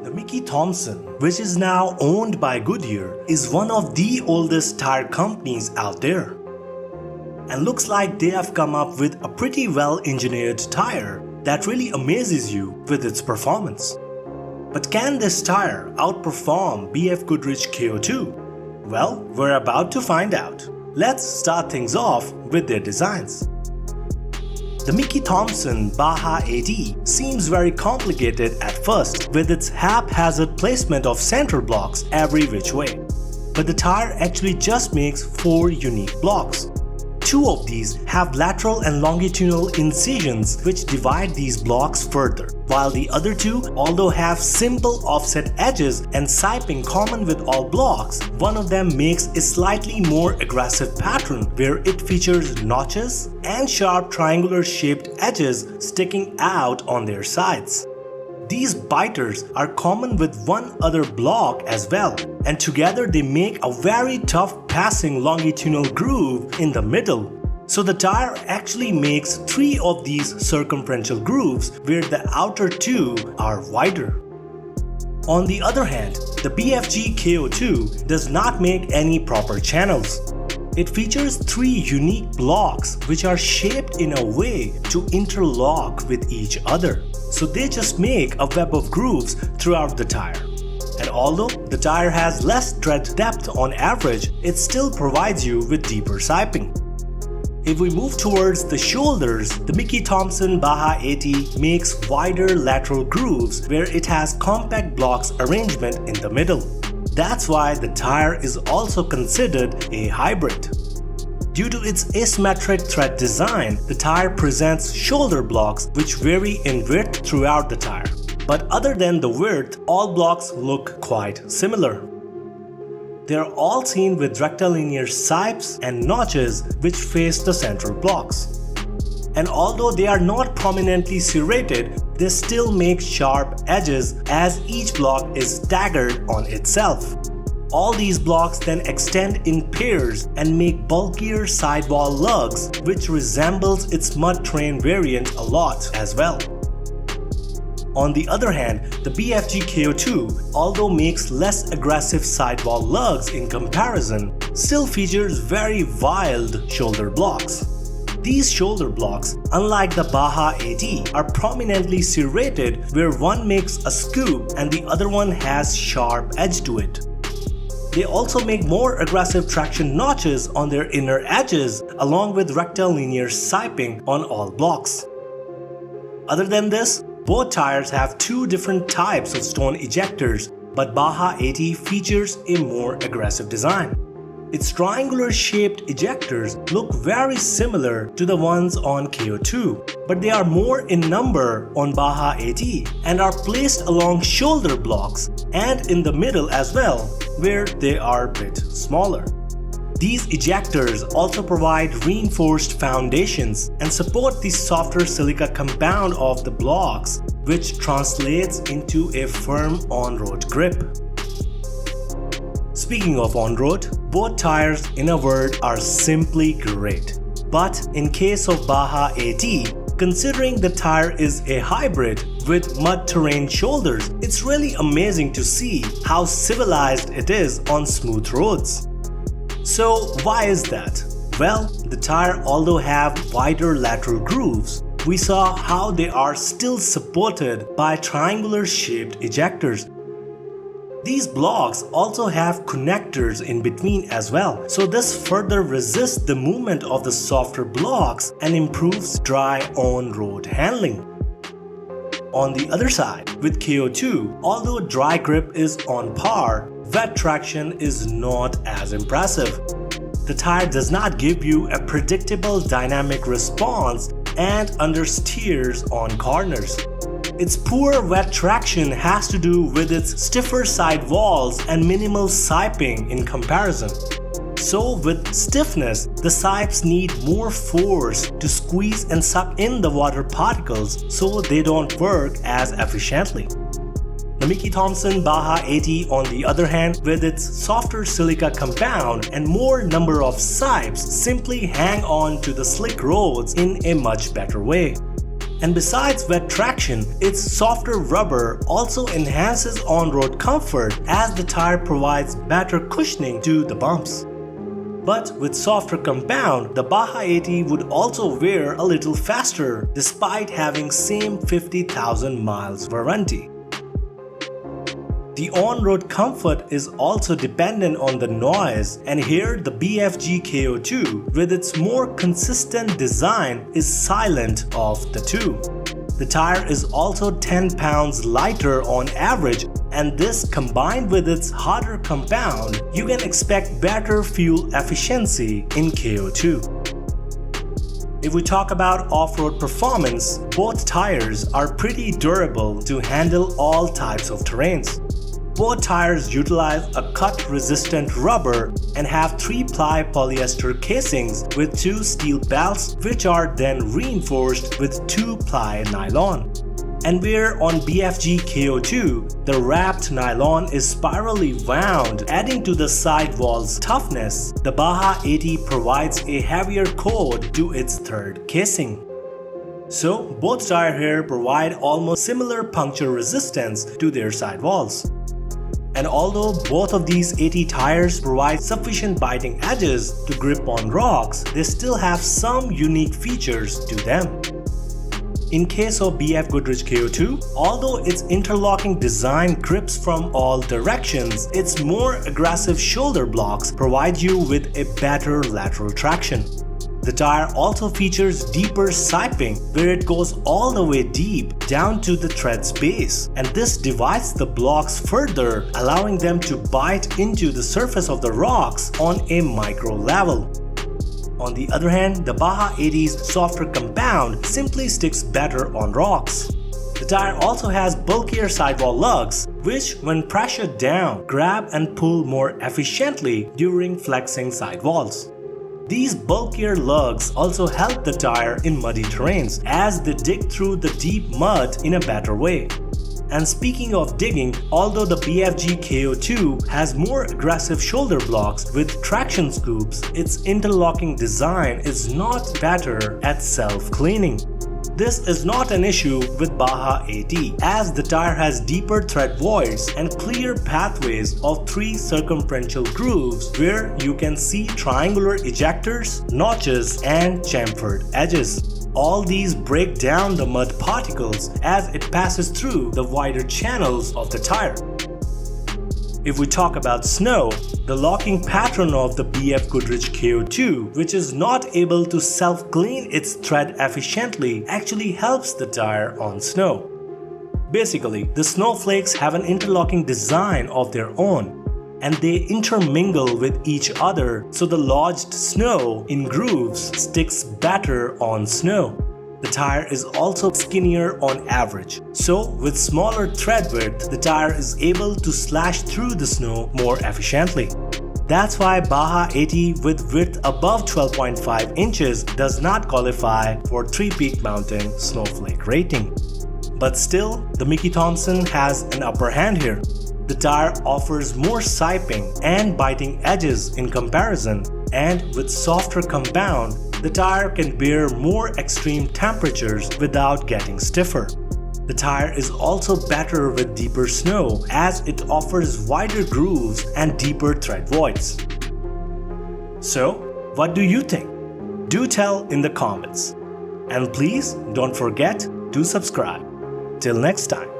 The Mickey Thompson, which is now owned by Goodyear, is one of the oldest tire companies out there. And looks like they have come up with a pretty well-engineered tire that really amazes you with its performance. But can this tire outperform BFGoodrich KO2? Well, we're about to find out. Let's start things off with their designs. The Mickey Thompson Baja AT seems very complicated at first with its haphazard placement of center blocks every which way. But the tire actually just makes 4 unique blocks. 2 of these have lateral and longitudinal incisions which divide these blocks further, while the other 2, although have simple offset edges and siping common with all blocks, one of them makes a slightly more aggressive pattern where it features notches and sharp triangular shaped edges sticking out on their sides. These biters are common with one other block as well, and together they make a very tough passing longitudinal groove in the middle. So the tire actually makes 3 of these circumferential grooves where the outer 2 are wider. On the other hand, the BFG KO2 does not make any proper channels. It features 3 unique blocks which are shaped in a way to interlock with each other. So they just make a web of grooves throughout the tire. And although the tire has less tread depth on average, it still provides you with deeper siping. If we move towards the shoulders, the Mickey Thompson Baja AT makes wider lateral grooves where it has compact blocks arrangement in the middle. That's why the tire is also considered a hybrid. Due to its asymmetric thread design, the tire presents shoulder blocks which vary in width throughout the tire. But other than the width, all blocks look quite similar. They are all seen with rectilinear sipes and notches which face the central blocks. And although they are not prominently serrated, they still make sharp edges as each block is staggered on itself. All these blocks then extend in pairs and make bulkier sidewall lugs, which resembles its mud train variant a lot as well. On the other hand, the BFG KO2, although makes less aggressive sidewall lugs in comparison, still features very wild shoulder blocks. These shoulder blocks, unlike the Baja AT, are prominently serrated where one makes a scoop and the other one has sharp edge to it. They also make more aggressive traction notches on their inner edges along with rectilinear siping on all blocks. Other than this, both tires have 2 different types of stone ejectors, but Baja AT features a more aggressive design. Its triangular shaped ejectors look very similar to the ones on KO2, but they are more in number on Baja AT and are placed along shoulder blocks and in the middle as well, where they are a bit smaller. These ejectors also provide reinforced foundations and support the softer silica compound of the blocks, which translates into a firm on-road grip. Speaking of on-road, both tires in a word are simply great. But in case of Baja AT, considering the tire is a hybrid with mud terrain shoulders, it's really amazing to see how civilized it is on smooth roads. So why is that? Well, the tire although have wider lateral grooves, we saw how they are still supported by triangular shaped ejectors. These blocks also have connectors in between as well, so this further resists the movement of the softer blocks and improves dry on-road handling. On the other side, with KO2, although dry grip is on par, wet traction is not as impressive. The tire does not give you a predictable dynamic response and understeers on corners. Its poor wet traction has to do with its stiffer sidewalls and minimal siping in comparison. So with stiffness, the sipes need more force to squeeze and suck in the water particles so they don't work as efficiently. The Mickey Thompson Baja AT, on the other hand, with its softer silica compound and more number of sipes, simply hang on to the slick roads in a much better way. And besides wet traction, its softer rubber also enhances on-road comfort as the tire provides better cushioning to the bumps. But with softer compound, the Baja AT would also wear a little faster despite having same 50,000 miles warranty. The on-road comfort is also dependent on the noise, and here the BFG KO2 with its more consistent design is silent of the two. The tire is also 10 pounds lighter on average, and this combined with its harder compound, you can expect better fuel efficiency in KO2. If we talk about off-road performance, both tires are pretty durable to handle all types of terrains. Both tires utilize a cut-resistant rubber and have 3-ply polyester casings with 2 steel belts, which are then reinforced with 2-ply nylon. And where on BFG KO2, the wrapped nylon is spirally wound, adding to the sidewall's toughness, the Baja AT provides a heavier coat to its third casing. So both tires here provide almost similar puncture resistance to their sidewalls. And although both of these AT tires provide sufficient biting edges to grip on rocks, they still have some unique features to them. In case of BFGoodrich KO2, although its interlocking design grips from all directions, its more aggressive shoulder blocks provide you with a better lateral traction. The tire also features deeper siping, where it goes all the way deep down to the tread's base, and this divides the blocks further, allowing them to bite into the surface of the rocks on a micro level. On the other hand, the Baja AT's softer compound simply sticks better on rocks. The tire also has bulkier sidewall lugs, which when pressured down, grab and pull more efficiently during flexing sidewalls. These bulkier lugs also help the tire in muddy terrains as they dig through the deep mud in a better way. And speaking of digging, although the BFG KO2 has more aggressive shoulder blocks with traction scoops, its interlocking design is not better at self-cleaning. This is not an issue with Baja AT, as the tire has deeper tread voids and clear pathways of 3 circumferential grooves where you can see triangular ejectors, notches, and chamfered edges. All these break down the mud particles as it passes through the wider channels of the tire. If we talk about snow, the locking pattern of the BFGoodrich KO2, which is not able to self-clean its tread efficiently, actually helps the tire on snow. Basically, the snowflakes have an interlocking design of their own, and they intermingle with each other, so the lodged snow in grooves sticks better on snow. The tire is also skinnier on average, so with smaller tread width, the tire is able to slash through the snow more efficiently. That's why Baja AT with width above 12.5 inches does not qualify for 3-peak mountain snowflake rating. But still, the Mickey Thompson has an upper hand here. The tire offers more siping and biting edges in comparison, and with softer compound, the tire can bear more extreme temperatures without getting stiffer. The tire is also better with deeper snow as it offers wider grooves and deeper tread voids. So, what do you think? Do tell in the comments. And please don't forget to subscribe. Till next time.